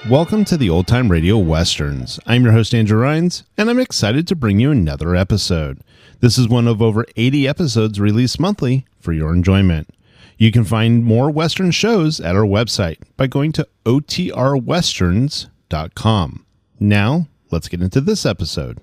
Welcome to the Old Time Radio Westerns. I'm your host, Andrew Rhynes, and I'm excited to bring you another episode. This is one of over 80 episodes released monthly for your enjoyment. You can find more Western shows at our website by going to OTRwesterns.com. Now, let's get into this episode.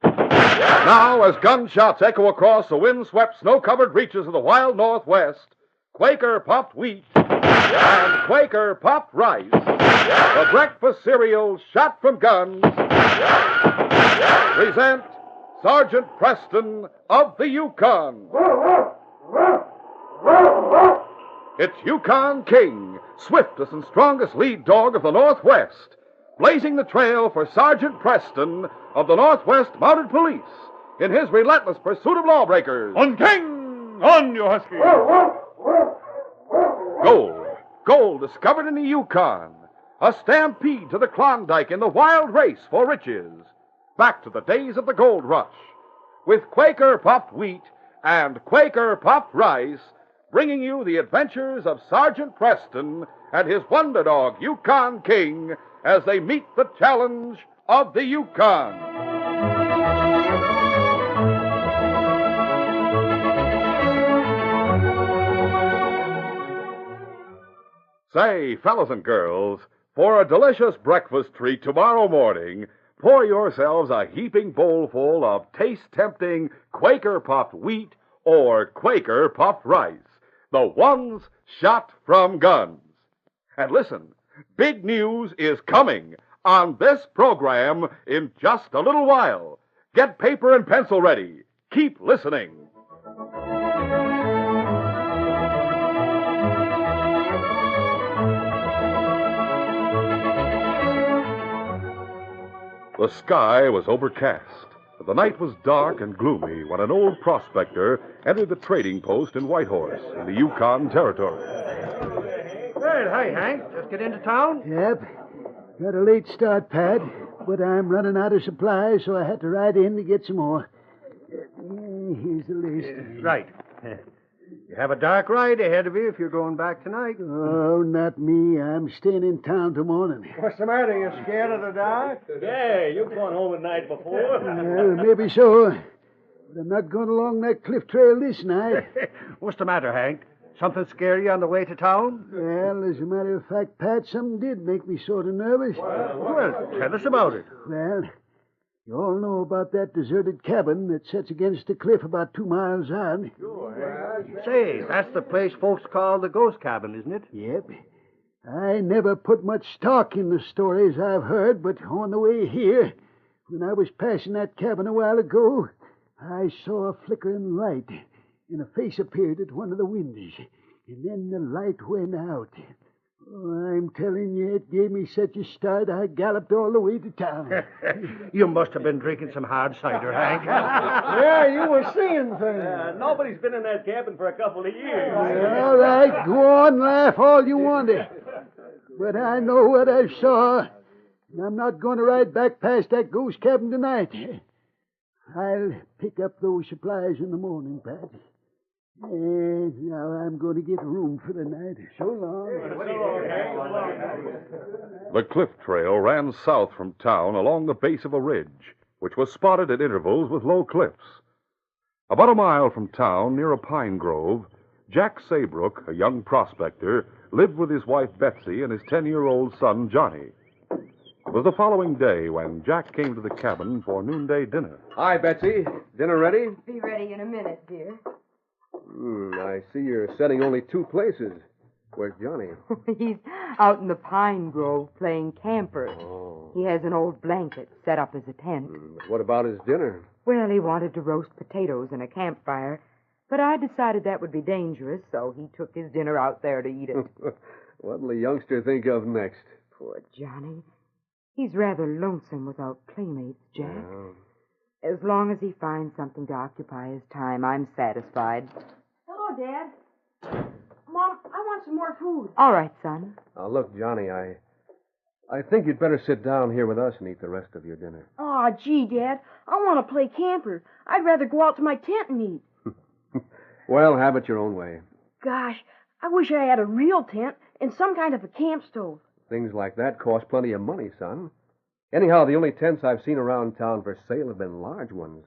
Now, as gunshots echo across the wind-swept, snow-covered reaches of the wild Northwest, Quaker Puffed Wheat and Quaker Puffed Rice, the breakfast cereal shot from guns, present Sergeant Preston of the Yukon. It's Yukon King, swiftest and strongest lead dog of the Northwest, blazing the trail for Sergeant Preston of the Northwest Mounted Police in his relentless pursuit of lawbreakers. On King! On, you husky! Gold discovered in the Yukon. A stampede to the Klondike in the wild race for riches. Back to the days of the gold rush. With Quaker Puffed Wheat and Quaker Puffed Rice, bringing you the adventures of Sergeant Preston and his wonder dog, Yukon King, as they meet the challenge of the Yukon. Say, fellas and girls, for a delicious breakfast treat tomorrow morning, pour yourselves a heaping bowlful of taste-tempting Quaker Puffed Wheat or Quaker Puffed Rice, the ones shot from guns. And listen, big news is coming on this program in just a little while. Get paper and pencil ready. Keep listening. The sky was overcast. The night was dark and gloomy when an old prospector entered the trading post in Whitehorse in the Yukon Territory. Well, hi, Hank. Just get into town? Yep. Got a late start, Pat, but I'm running out of supplies, so I had to ride in to get some more. Here's the list. Right. You have a dark ride ahead of you if you're going back tonight. Oh, not me. I'm staying in town till morning. What's the matter? You scared of the dark? Yeah, you've gone home at night before. Well, maybe so. But I'm not going along that cliff trail this night. What's the matter, Hank? Something scare you on the way to town? Well, as a matter of fact, Pat, something did make me sort of nervous. Well, tell us about it. Well, you all know about that deserted cabin that sits against the cliff about 2 miles out. Say, that's the place folks call the ghost cabin, isn't it? Yep. I never put much stock in the stories I've heard, but on the way here, when I was passing that cabin a while ago, I saw a flickering light, and a face appeared at one of the windows, and then the light went out. Oh, I'm telling you, it gave me such a start, I galloped all the way to town. You must have been drinking some hard cider, Hank. Yeah, you were seeing things. Nobody's been in that cabin for a couple of years. All right, go on, laugh all you want to. But I know what I saw, and I'm not going to ride back past that ghost cabin tonight. I'll pick up those supplies in the morning, Pat. And now I'm going to get room for the night. So long. The cliff trail ran south from town along the base of a ridge, which was spotted at intervals with low cliffs. About a mile from town, near a pine grove, Jack Saybrook, a young prospector, lived with his wife Betsy and his 10-year-old son Johnny. It was the following day when Jack came to the cabin for noonday dinner. Hi, Betsy. Dinner ready? Be ready in a minute, dear. I see you're setting only 2 places. Where's Johnny? He's out in the pine grove playing camper. Oh. He has an old blanket set up as a tent. What about his dinner? Well, he wanted to roast potatoes in a campfire, but I decided that would be dangerous, so he took his dinner out there to eat it. What'll the youngster think of next? Poor Johnny. He's rather lonesome without playmates, Jack. Oh. As long as he finds something to occupy his time, I'm satisfied. Hello, Dad. Mom, I want some more food. All right, son. Now, look, Johnny, I think you'd better sit down here with us and eat the rest of your dinner. Aw, gee, Dad. I want to play camper. I'd rather go out to my tent and eat. Well, have it your own way. Gosh, I wish I had a real tent and some kind of a camp stove. Things like that cost plenty of money, son. Anyhow, the only tents I've seen around town for sale have been large ones.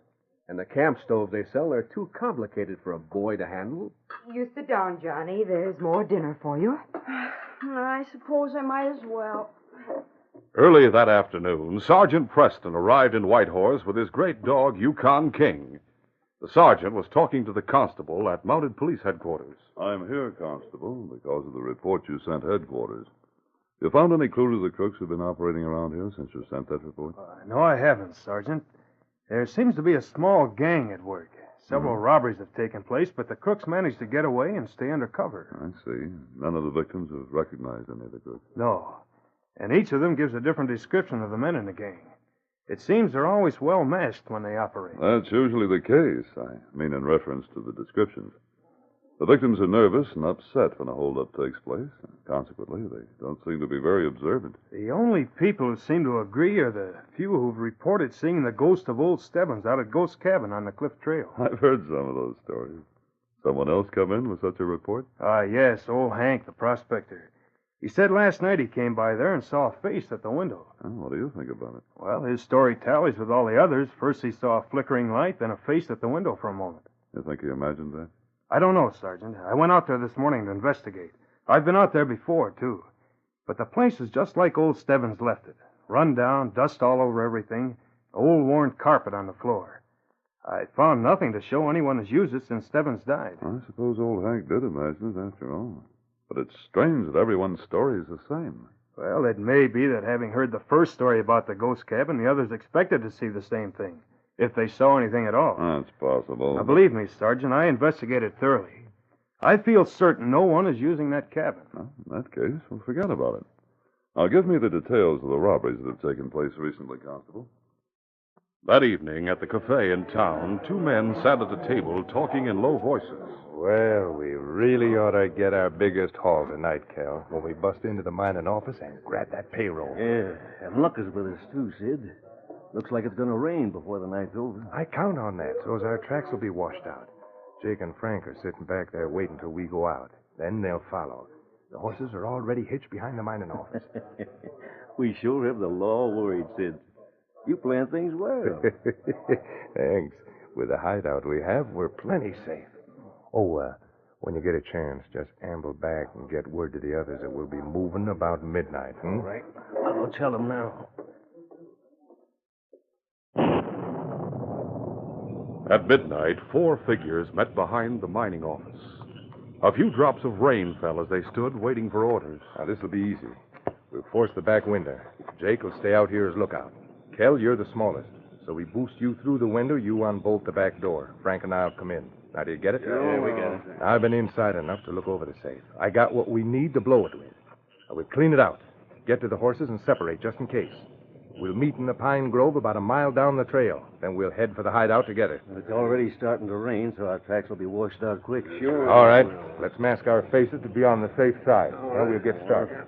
And the camp stoves they sell are too complicated for a boy to handle. You sit down, Johnny. There's more dinner for you. I suppose I might as well. Early that afternoon, Sergeant Preston arrived in Whitehorse with his great dog, Yukon King. The sergeant was talking to the constable at Mounted Police Headquarters. I'm here, Constable, because of the report you sent headquarters. You found any clue to the crooks who've been operating around here since you sent that report? No, I haven't, Sergeant. There seems to be a small gang at work. Several robberies have taken place, but the crooks managed to get away and stay under cover. I see. None of the victims have recognized any of the crooks. No. And each of them gives a different description of the men in the gang. It seems they're always well masked when they operate. That's usually the case. I mean in reference to the descriptions. The victims are nervous and upset when a holdup takes place. And consequently, they don't seem to be very observant. The only people who seem to agree are the few who've reported seeing the ghost of old Stebbins out at Ghost Cabin on the Cliff Trail. I've heard some of those stories. Someone else come in with such a report? Yes, old Hank, the prospector. He said last night he came by there and saw a face at the window. Oh, what do you think about it? Well, his story tallies with all the others. First he saw a flickering light, then a face at the window for a moment. You think he imagined that? I don't know, Sergeant. I went out there this morning to investigate. I've been out there before, too. But the place is just like old Stebbins left it. Run down, dust all over everything, old worn carpet on the floor. I found nothing to show anyone has used it since Stebbins died. I suppose old Hank did imagine it after all. But it's strange that everyone's story is the same. Well, it may be that having heard the first story about the ghost cabin, the others expected to see the same thing, if they saw anything at all. That's possible. Now, believe me, Sergeant, I investigated thoroughly. I feel certain no one is using that cabin. Well, in that case, we'll forget about it. Now, give me the details of the robberies that have taken place recently, Constable. That evening, at the cafe in town, two men sat at a table talking in low voices. Well, we really ought to get our biggest haul tonight, Cal, when we bust into the mining office and grab that payroll. Yeah, and luck is with us, too, Sid. Looks like it's going to rain before the night's over. I count on that, so's our tracks will be washed out. Jake and Frank are sitting back there waiting till we go out. Then they'll follow. The horses are already hitched behind the mining office. We sure have the law worried, Sid. You plan things well. Thanks. With the hideout we have, we're plenty safe. Oh, when you get a chance, just amble back and get word to the others that we'll be moving about midnight, All right. I'll go tell them now. At midnight, four figures met behind the mining office. A few drops of rain fell as they stood waiting for orders. Now, this'll be easy. We'll force the back window. Jake will stay out here as lookout. Kel, you're the smallest. So we boost you through the window, you unbolt the back door. Frank and I'll come in. Now, do you get it? Yeah, we get it. I've been inside enough to look over the safe. I got what we need to blow it with. Now, we'll clean it out, get to the horses, and separate just in case. We'll meet in the pine grove about a mile down the trail. Then we'll head for the hideout together. It's already starting to rain, so our tracks will be washed out quick. Sure. All right. Let's mask our faces to be on the safe side. Now we'll get started.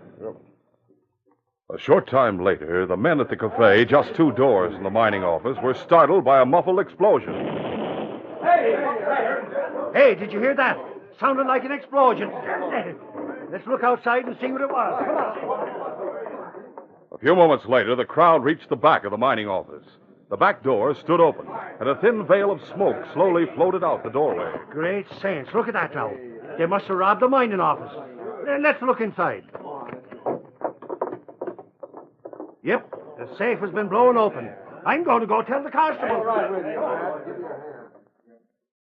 A short time later, the men at the cafe, just two doors in the mining office, were startled by a muffled explosion. Hey, did you hear that? Sounded like an explosion. Let's look outside and see what it was. Come on. A few moments later, the crowd reached the back of the mining office. The back door stood open, and a thin veil of smoke slowly floated out the doorway. Great saints, look at that now. They must have robbed the mining office. Let's look inside. Yep, the safe has been blown open. I'm going to go tell the constable.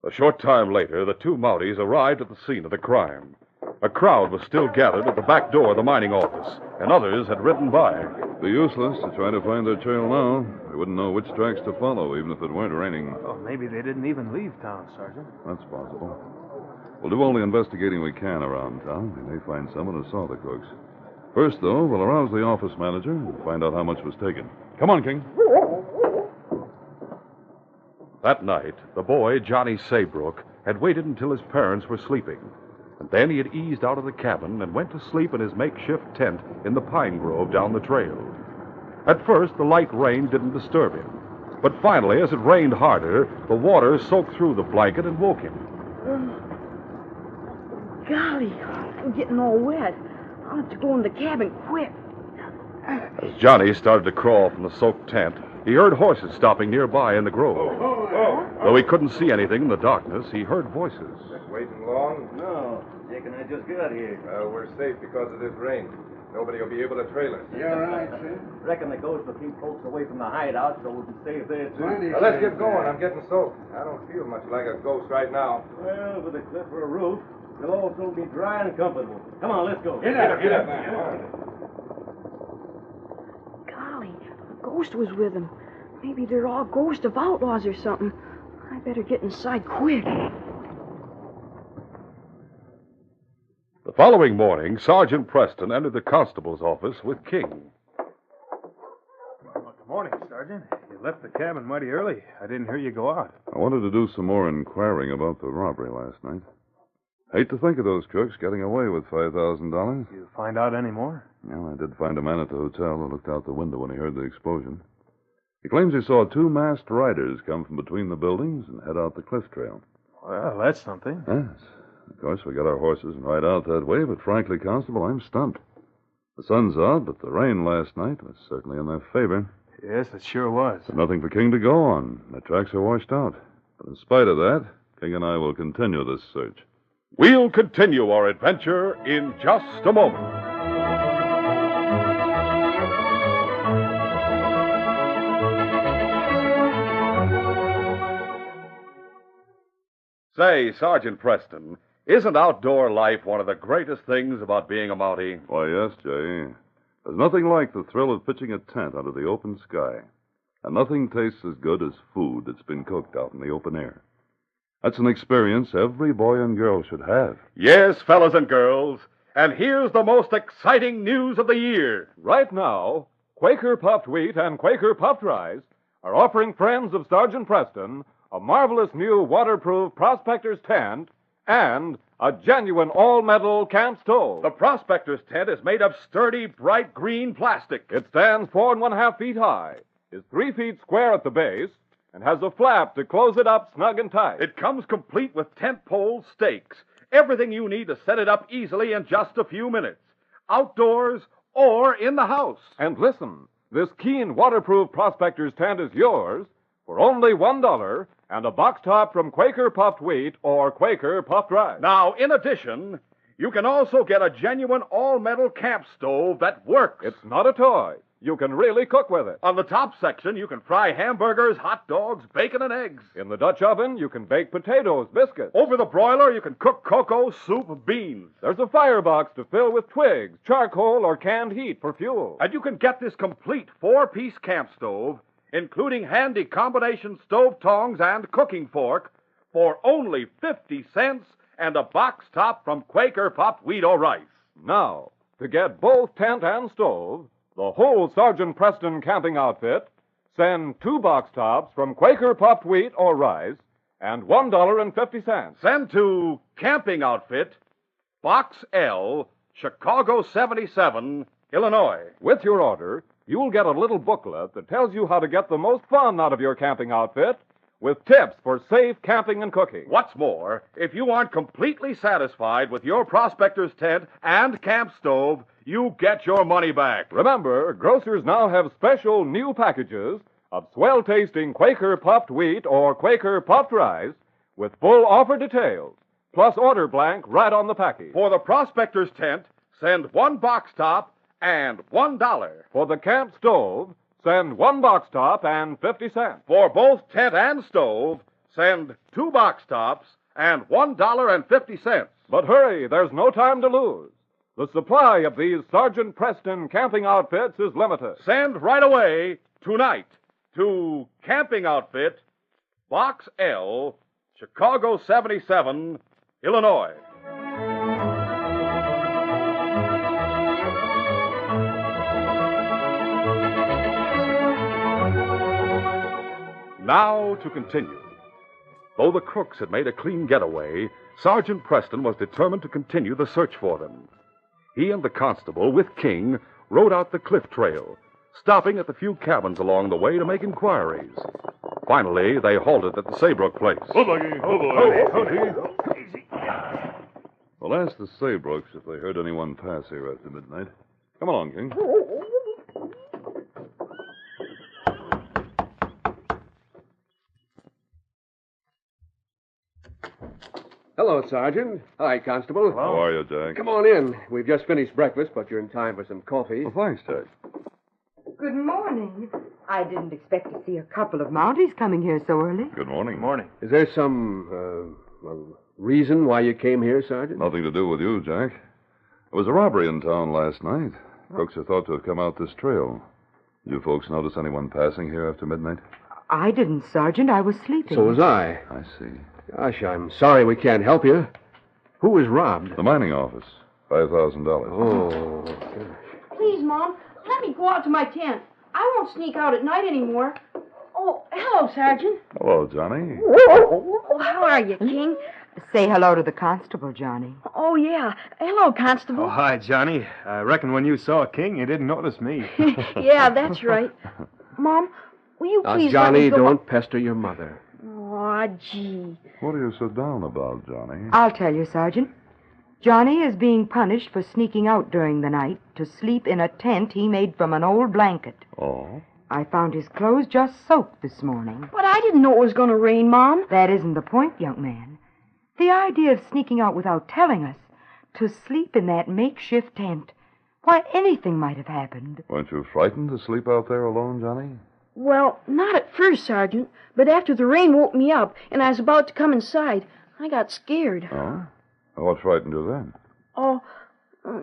A short time later, the two Mounties arrived at the scene of the crime. A crowd was still gathered at the back door of the mining office, and others had ridden by. It'd be useless to try to find their trail now. We wouldn't know which tracks to follow, even if it weren't raining. Oh, maybe they didn't even leave town, Sergeant. That's possible. We'll do all the investigating we can around town. We may find someone who saw the crooks. First, though, we'll arouse the office manager and find out how much was taken. Come on, King. That night, the boy, Johnny Saybrook, had waited until his parents were sleeping. And then he had eased out of the cabin and went to sleep in his makeshift tent in the pine grove down the trail. At first, the light rain didn't disturb him. But finally, as it rained harder, the water soaked through the blanket and woke him. Golly, I'm getting all wet. I'll have to go in the cabin quick. As Johnny started to crawl from the soaked tent, he heard horses stopping nearby in the grove. Though he couldn't see anything in the darkness, he heard voices. Waiting long? No, Dick and I just got here. We're safe because of this rain. Nobody will be able to trail us. You're right, sir. Reckon the ghost will keep folks away from the hideout so we can stay there, too. Now, let's get going. I'm getting soaked. I don't feel much like a ghost right now. Well, with a cliff for a roof, you'll also be dry and comfortable. Come on, let's go. Get up, man. Golly, a ghost was with him. Maybe they're all ghosts of outlaws or something. I better get inside quick. The following morning, Sergeant Preston entered the constable's office with King. Well, good morning, Sergeant. You left the cabin mighty early. I didn't hear you go out. I wanted to do some more inquiring about the robbery last night. Hate to think of those crooks getting away with $5,000. You find out any more? Well, I did find a man at the hotel who looked out the window when he heard the explosion. He claims he saw two masked riders come from between the buildings and head out the cliff trail. Well, that's something. Yes. Of course, we got our horses and ride out that way, but frankly, Constable, I'm stumped. The sun's out, but the rain last night was certainly in their favor. Yes, it sure was. There's nothing for King to go on. The tracks are washed out. But in spite of that, King and I will continue this search. We'll continue our adventure in just a moment. Say, Sergeant Preston, isn't outdoor life one of the greatest things about being a Mountie? Why, yes, Jay. There's nothing like the thrill of pitching a tent under the open sky. And nothing tastes as good as food that's been cooked out in the open air. That's an experience every boy and girl should have. Yes, fellas and girls. And here's the most exciting news of the year. Right now, Quaker Puffed Wheat and Quaker Puffed Rice are offering friends of Sergeant Preston a marvelous new waterproof prospector's tent and a genuine all-metal camp stove. The prospector's tent is made of sturdy, bright green plastic. It stands 4.5 feet high, is 3 feet square at the base, and has a flap to close it up snug and tight. It comes complete with tent poles, stakes, everything you need to set it up easily in just a few minutes, outdoors or in the house. And listen, this keen waterproof prospector's tent is yours for only $1 and a box top from Quaker Puffed Wheat or Quaker Puffed Rice. Now, in addition, you can also get a genuine all-metal camp stove that works. It's not a toy. You can really cook with it. On the top section, you can fry hamburgers, hot dogs, bacon, and eggs. In the Dutch oven, you can bake potatoes, biscuits. Over the broiler, you can cook cocoa, soup, beans. There's a firebox to fill with twigs, charcoal, or canned heat for fuel. And you can get this complete 4-piece camp stove, including handy combination stove tongs and cooking fork, for only 50 cents and a box top from Quaker Puffed Wheat or Rice. Now, to get both tent and stove, the whole Sergeant Preston camping outfit, send 2 box tops from Quaker Puffed Wheat or Rice and $1.50. Send to Camping Outfit, Box L, Chicago 77, Illinois. With your order, you'll get a little booklet that tells you how to get the most fun out of your camping outfit with tips for safe camping and cooking. What's more, if you aren't completely satisfied with your prospector's tent and camp stove, you get your money back. Remember, grocers now have special new packages of swell-tasting Quaker Puffed Wheat or Quaker Puffed Rice with full offer details, plus order blank right on the package. For the prospector's tent, send 1 box top and $1. For the camp stove, send 1 box top and 50 cents. For both tent and stove, send 2 box tops and $1.50. But hurry, there's no time to lose. The supply of these Sergeant Preston camping outfits is limited. Send right away, tonight, to Camping Outfit, Box L, Chicago 77, Illinois. Now to continue. Though the crooks had made a clean getaway, Sergeant Preston was determined to continue the search for them. He and the constable, with King, rode out the cliff trail, stopping at the few cabins along the way to make inquiries. Finally, they halted at the Saybrook place. Well, ask the Saybrooks if they heard anyone pass here after midnight. Come along, King. Hello, Sergeant. Hi, Constable. How are you, Jack? Come on in. We've just finished breakfast, but you're in time for some coffee. Well, thanks, Jack. Good morning. I didn't expect to see a couple of Mounties coming here so early. Good morning. Morning. Is there some, reason why you came here, Sergeant? Nothing to do with you, Jack. There was a robbery in town last night. Crooks are thought to have come out this trail. Did you folks notice anyone passing here after midnight? I didn't, Sergeant. I was sleeping. So was I. I see. Gosh, I'm sorry we can't help you. Who was robbed? The mining office. $5,000. Oh. Please, Mom, let me go out to my tent. I won't sneak out at night anymore. Oh, hello, Sergeant. Hello, Johnny. Oh, how are you, King? Say hello to the constable, Johnny. Oh, yeah. Hello, Constable. Oh, hi, Johnny. I reckon when you saw King, you didn't notice me. Yeah, that's right. Mom, will you please Johnny, let me go... don't pester your mother. Aw, gee. What are you so down about, Johnny? I'll tell you, Sergeant. Johnny is being punished for sneaking out during the night to sleep in a tent he made from an old blanket. Oh? I found his clothes just soaked this morning. But I didn't know it was going to rain, Mom. That isn't the point, young man. The idea of sneaking out without telling us, to sleep in that makeshift tent. Why, anything might have happened. Weren't you frightened to sleep out there alone, Johnny? Well, not at first, Sergeant, but after the rain woke me up and I was about to come inside, I got scared. Oh? What frightened you then? Oh,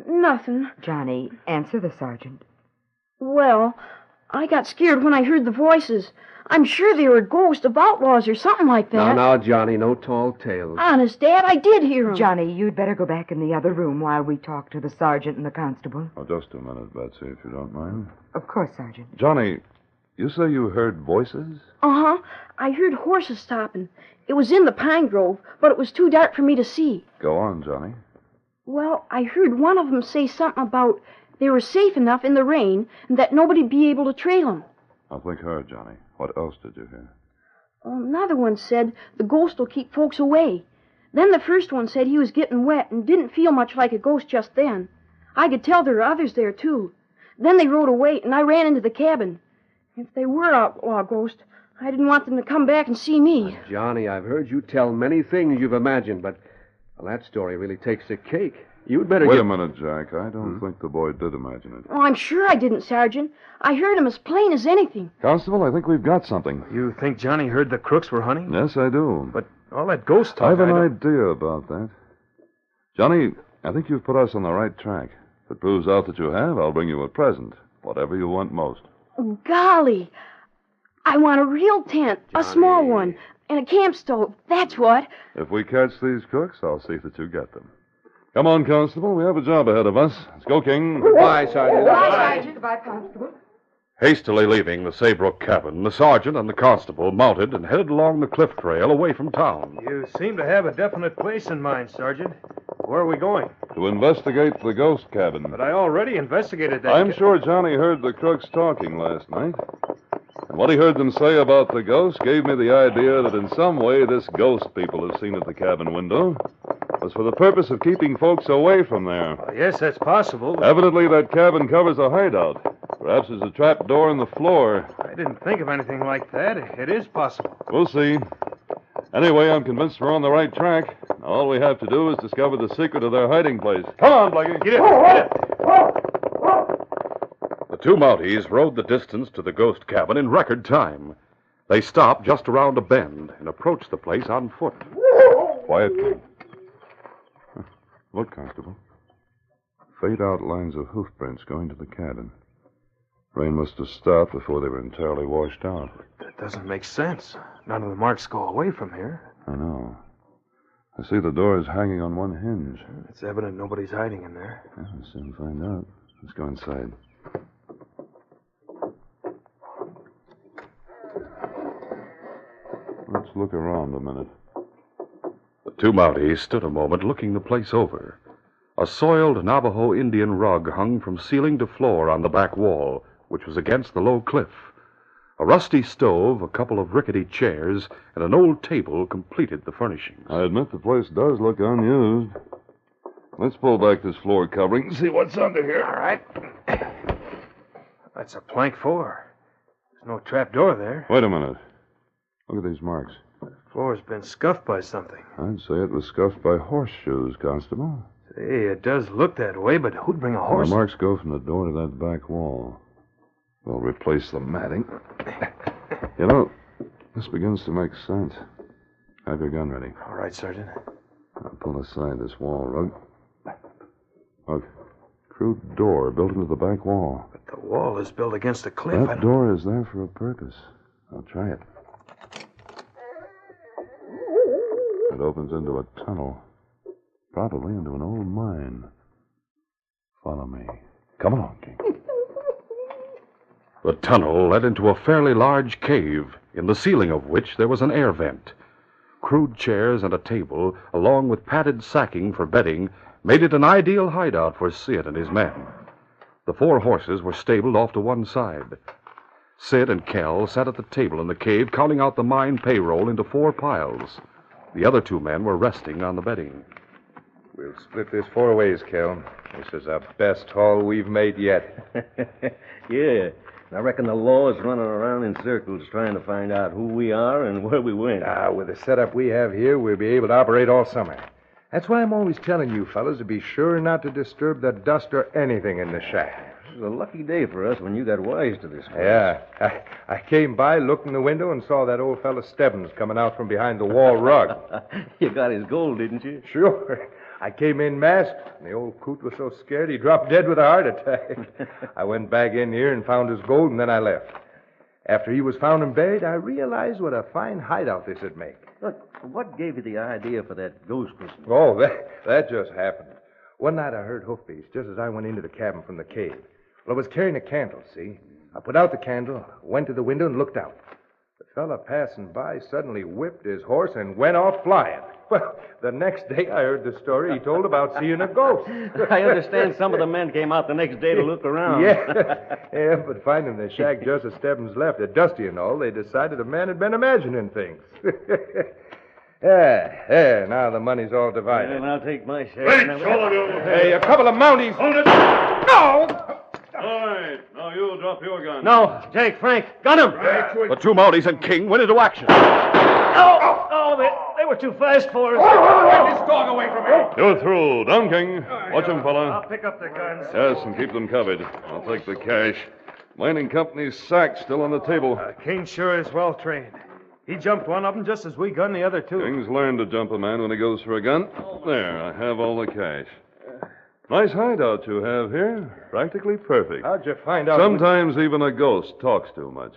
nothing. Johnny, answer the sergeant. Well, I got scared when I heard the voices. I'm sure they were ghosts of outlaws or something like that. Now, Johnny, no tall tales. Honest, Dad, I did hear them. Johnny, you'd better go back in the other room while we talk to the sergeant and the constable. Oh, just a minute, Betsy, if you don't mind. Of course, Sergeant. Johnny, you say you heard voices? Uh-huh. I heard horses stopping. It was in the pine grove, but it was too dark for me to see. Go on, Johnny. Well, I heard one of them say something about they were safe enough in the rain and that nobody'd be able to trail them. Now think hard, Johnny. What else did you hear? Another one said the ghost will keep folks away. Then the first one said he was getting wet and didn't feel much like a ghost just then. I could tell there were others there, too. Then they rode away, and I ran into the cabin. If they were outlaw ghosts, I didn't want them to come back and see me. Johnny, I've heard you tell many things you've imagined, but that story really takes the cake. You'd better Wait a minute, Jack. I don't think the boy did imagine it. Oh, I'm sure I didn't, Sergeant. I heard him as plain as anything. Constable, I think we've got something. You think Johnny heard the crooks were hunting? Yes, I do. But all that ghost talk... I have an idea about that. Johnny, I think you've put us on the right track. If it proves out that you have, I'll bring you a present. Whatever you want most. Oh, golly. I want a real tent, a small one, and a camp stove. That's what. If we catch these crooks, I'll see that you get them. Come on, Constable. We have a job ahead of us. Let's go, King. Goodbye, Sergeant. Goodbye, Sergeant. Goodbye, Constable. Hastily leaving the Saybrook cabin, the sergeant and the constable mounted and headed along the cliff trail away from town. You seem to have a definite place in mind, Sergeant. Where are we going? To investigate the ghost cabin. But I already investigated that. I'm sure Johnny heard the crooks talking last night. And what he heard them say about the ghost gave me the idea that in some way this ghost people have seen at the cabin window was for the purpose of keeping folks away from there. Yes, that's possible. Evidently, that cabin covers a hideout. Perhaps there's a trap door in the floor. I didn't think of anything like that. It is possible. We'll see. Anyway, I'm convinced we're on the right track. Now, all we have to do is discover the secret of their hiding place. Come on, Blackie. Get it. The two Mounties rode the distance to the ghost cabin in record time. They stopped just around a bend and approached the place on foot. Quiet, King. Look, Constable. Faint outlines of hoof prints going to the cabin. Rain must have stopped before they were entirely washed out. That doesn't make sense. None of the marks go away from here. I know. I see the door is hanging on one hinge. It's evident nobody's hiding in there. Yeah, we'll soon find out. Let's go inside. Let's look around a minute. The two Mounties stood a moment looking the place over. A soiled Navajo Indian rug hung from ceiling to floor on the back wall, which was against the low cliff. A rusty stove, a couple of rickety chairs, and an old table completed the furnishings. I admit the place does look unused. Let's pull back this floor covering and see what's under here. All right. That's a plank floor. There's no trap door there. Wait a minute. Look at these marks. The floor's been scuffed by something. I'd say it was scuffed by horseshoes, Constable. Hey, it does look that way, but who'd bring a horse? The marks go from the door to that back wall. We'll replace the matting. You know, this begins to make sense. Have your gun ready. All right, Sergeant. I'll pull aside this wall rug. Look, crude door built into the back wall. But the wall is built against the cliff. That door is there for a purpose. I'll try it. It opens into a tunnel. Probably into an old mine. Follow me. Come along, King. The tunnel led into a fairly large cave, in the ceiling of which there was an air vent. Crude chairs and a table, along with padded sacking for bedding, made it an ideal hideout for Sid and his men. The 4 horses were stabled off to one side. Sid and Kel sat at the table in the cave, counting out the mine payroll into 4 piles. The other 2 men were resting on the bedding. We'll split this 4 ways, Kel. This is our best haul we've made yet. Yeah. I reckon the law is running around in circles trying to find out who we are and where we went. With the setup we have here, we'll be able to operate all summer. That's why I'm always telling you fellas to be sure not to disturb the dust or anything in the shack. This is a lucky day for us when you got wise to this place. Yeah. I came by, looked in the window, and saw that old fella Stebbins coming out from behind the wall rug. You got his gold, didn't you? Sure. I came in masked, and the old coot was so scared he dropped dead with a heart attack. I went back in here and found his gold, and then I left. After he was found and buried, I realized what a fine hideout this would make. Look, what gave you the idea for that ghost Christmas? Oh, that just happened. One night I heard hoofbeats just as I went into the cabin from the cave. Well, I was carrying a candle, see? I put out the candle, went to the window, and looked out. The fella passing by suddenly whipped his horse and went off flying. Well, the next day I heard the story he told about seeing a ghost. I understand some of the men came out the next day to look around. Yeah, but finding the shack just as Stebbins left it, dusty and all, they decided the man had been imagining things. Yeah, now the money's all divided. Well, I'll take my share. Wait, all of you. Hey, a couple of Mounties. Hold it. No! All right, now you'll drop your gun. No, Jake, Frank, gun him. The 2 Mounties and King went into action. They were too fast for us. Get this dog away from me. You're through. Down, King. Watch him, fella. I'll pick up the guns. Yes, and keep them covered. I'll take the cash. Mining company's sack still on the table. King sure is well trained. He jumped one of them just as we gunned the other 2. King's learned to jump a man when he goes for a gun. There, I have all the cash. Nice hideout you have here. Practically perfect. How'd you find out? Sometimes even a ghost talks too much.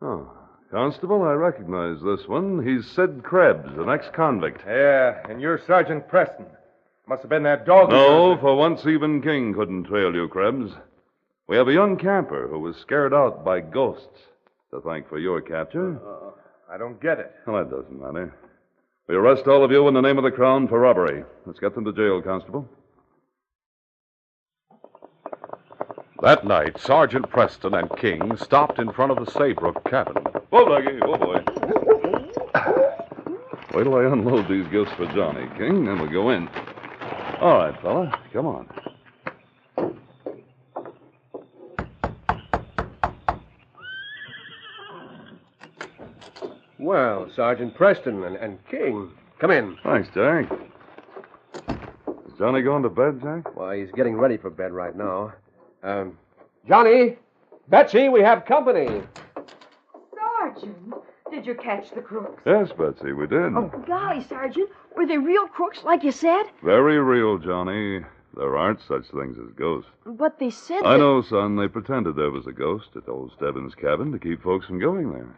Oh, Constable, I recognize this one. He's Sid Krebs, an ex-convict. Yeah, and you're Sergeant Preston. Must have been that dog. No, for once even King couldn't trail you, Krebs. We have a young camper who was scared out by ghosts to thank for your capture. I don't get it. Well, that doesn't matter. We arrest all of you in the name of the Crown for robbery. Let's get them to jail, Constable. That night, Sergeant Preston and King stopped in front of the Saybrook cabin. Whoa, Blackie. Oh, boy. Wait till I unload these gifts for Johnny, King, then we'll go in. All right, fella. Come on. Well, Sergeant Preston and King, come in. Thanks, Jack. Is Johnny going to bed, Jack? Well, he's getting ready for bed right now. Johnny, Betsy, we have company. Sergeant, did you catch the crooks? Yes, Betsy, we did. Oh, golly, Sergeant. Were they real crooks, like you said? Very real, Johnny. There aren't such things as ghosts. But they said I know, son. They pretended there was a ghost at old Stebbins' cabin to keep folks from going there.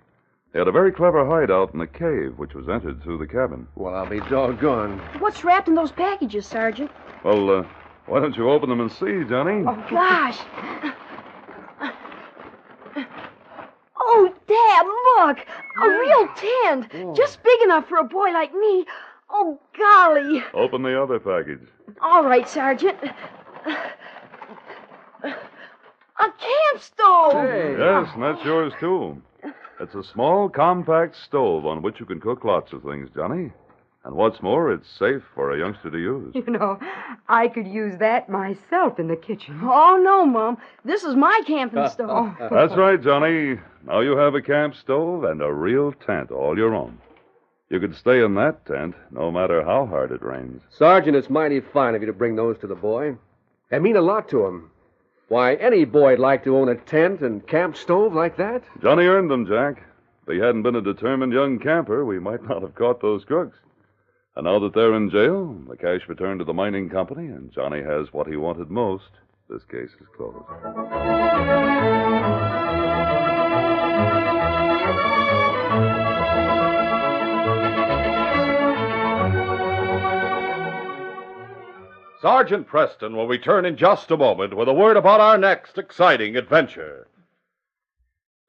They had a very clever hideout in the cave, which was entered through the cabin. Well, I'll be doggone. What's wrapped in those packages, Sergeant? Well, why don't you open them and see, Johnny? Oh, gosh. Oh, Dad, look. A real tent. Just big enough for a boy like me. Oh, golly. Open the other package. All right, Sergeant. A camp stove. Yes, and that's yours, too. It's a small, compact stove on which you can cook lots of things, Johnny. And what's more, it's safe for a youngster to use. You know, I could use that myself in the kitchen. Oh, no, Mom. This is my camping stove. That's right, Johnny. Now you have a camp stove and a real tent all your own. You could stay in that tent no matter how hard it rains. Sergeant, it's mighty fine of you to bring those to the boy. They mean a lot to him. Why, any boy'd like to own a tent and camp stove like that. Johnny earned them, Jack. If he hadn't been a determined young camper, we might not have caught those crooks. And now that they're in jail, the cash returned to the mining company, and Johnny has what he wanted most. This case is closed. Sergeant Preston will return in just a moment with a word about our next exciting adventure.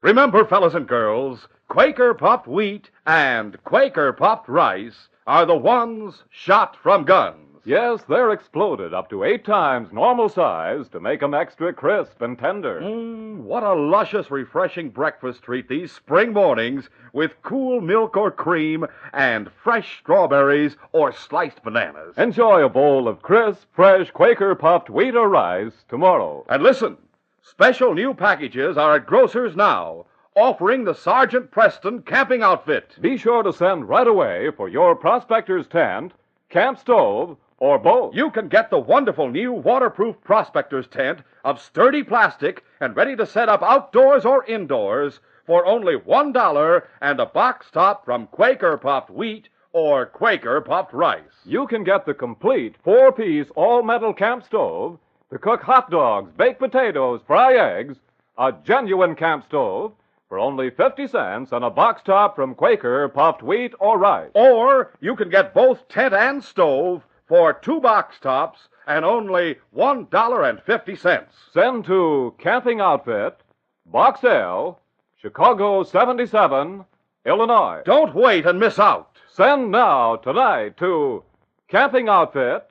Remember, fellas and girls, Quaker puffed wheat and Quaker puffed rice are the ones shot from guns. Yes, they're exploded up to 8 times normal size to make 'em extra crisp and tender. What a luscious, refreshing breakfast treat these spring mornings with cool milk or cream and fresh strawberries or sliced bananas. Enjoy a bowl of crisp, fresh Quaker puffed wheat or rice tomorrow. And listen, special new packages are at grocers now, offering the Sergeant Preston camping outfit. Be sure to send right away for your prospector's tent, camp stove, or both. You can get the wonderful new waterproof prospector's tent of sturdy plastic and ready to set up outdoors or indoors for only $1 and a box top from Quaker puffed wheat or Quaker puffed rice. You can get the complete 4-piece all-metal camp stove to cook hot dogs, bake potatoes, fry eggs, a genuine camp stove for only 50 cents and a box top from Quaker puffed wheat or rice. Or you can get both tent and stove for 2 box tops and only $1.50. Send to Camping Outfit, Box L, Chicago 77, Illinois. Don't wait and miss out. Send now, tonight, to Camping Outfit,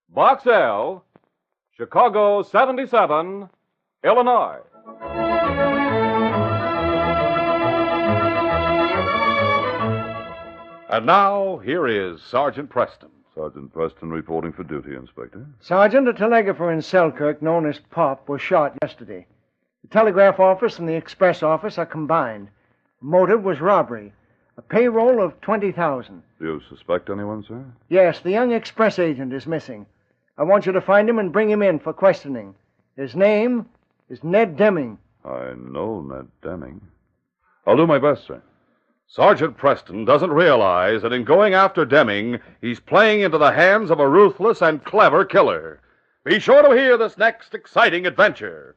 Box L, Chicago 77, Illinois. And now, here is Sergeant Preston. Sergeant Preston reporting for duty, Inspector. Sergeant, a telegrapher in Selkirk known as Pop was shot yesterday. The telegraph office and the express office are combined. The motive was robbery. A payroll of $20,000. Do you suspect anyone, sir? Yes, the young express agent is missing. I want you to find him and bring him in for questioning. His name is Ned Deming. I know Ned Deming. I'll do my best, sir. Sergeant Preston doesn't realize that in going after Deming, he's playing into the hands of a ruthless and clever killer. Be sure to hear this next exciting adventure.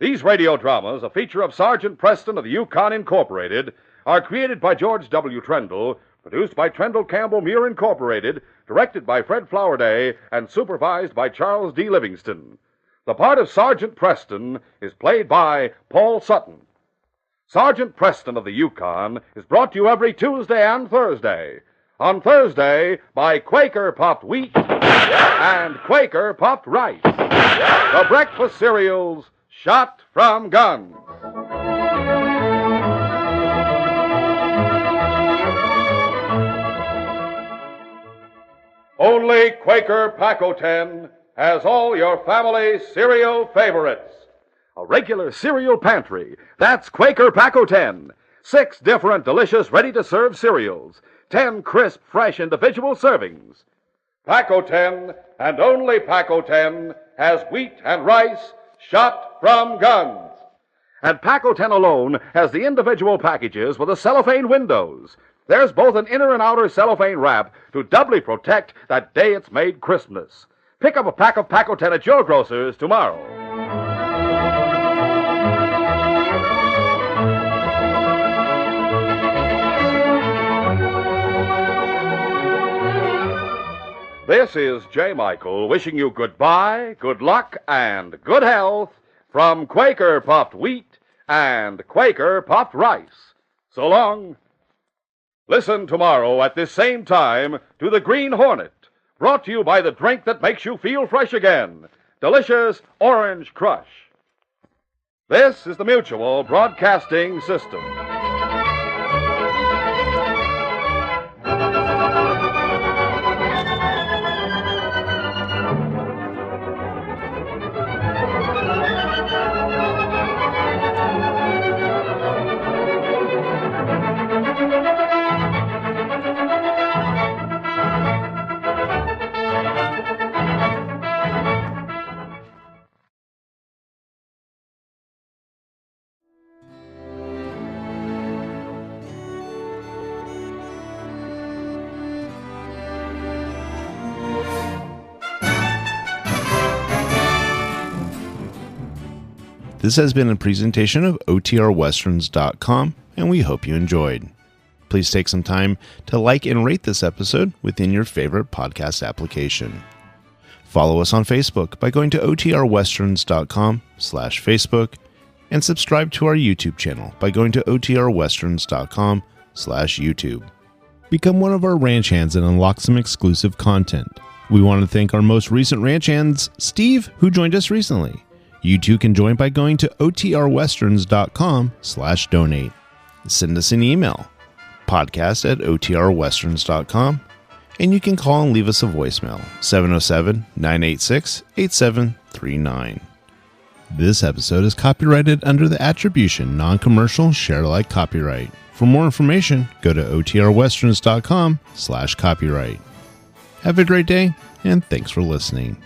These radio dramas, a feature of Sergeant Preston of the Yukon Incorporated, are created by George W. Trendle, produced by Trendle Campbell Muir Incorporated, directed by Fred Flowerday, and supervised by Charles D. Livingston. The part of Sergeant Preston is played by Paul Sutton. Sergeant Preston of the Yukon is brought to you every Tuesday and Thursday. On Thursday, by Quaker puffed wheat and Quaker puffed rice. The breakfast cereals shot from guns. Only Quaker Pack-O-10 has all your family's cereal favorites. A regular cereal pantry. That's Quaker Pack-O-10. 6 different delicious, ready-to-serve cereals. 10 crisp, fresh individual servings. Pack-O-10, and only Pack-O-10, has wheat and rice shot from guns. And Pack-O-10 alone has the individual packages with the cellophane windows. There's both an inner and outer cellophane wrap to doubly protect that day it's made Christmas. Pick up a pack of Pack-O-10 at your grocer's tomorrow. This is J. Michael wishing you goodbye, good luck, and good health from Quaker puffed wheat and Quaker puffed rice. So long. Listen tomorrow at this same time to The Green Hornet, brought to you by the drink that makes you feel fresh again, Delicious Orange Crush. This is the Mutual Broadcasting System. This has been a presentation of OTRWesterns.com, and we hope you enjoyed. Please take some time to like and rate this episode within your favorite podcast application. Follow us on Facebook by going to OTRWesterns.com/Facebook, and subscribe to our YouTube channel by going to OTRWesterns.com/YouTube. Become one of our ranch hands and unlock some exclusive content. We want to thank our most recent ranch hands, Steve, who joined us recently. You too can join by going to OTRWesterns.com/donate. Send us an email, podcast@OTRWesterns.com, and you can call and leave us a voicemail, 707-986-8739. This episode is copyrighted under the attribution, non-commercial, share-alike copyright. For more information, go to OTRWesterns.com/copyright. Have a great day, and thanks for listening.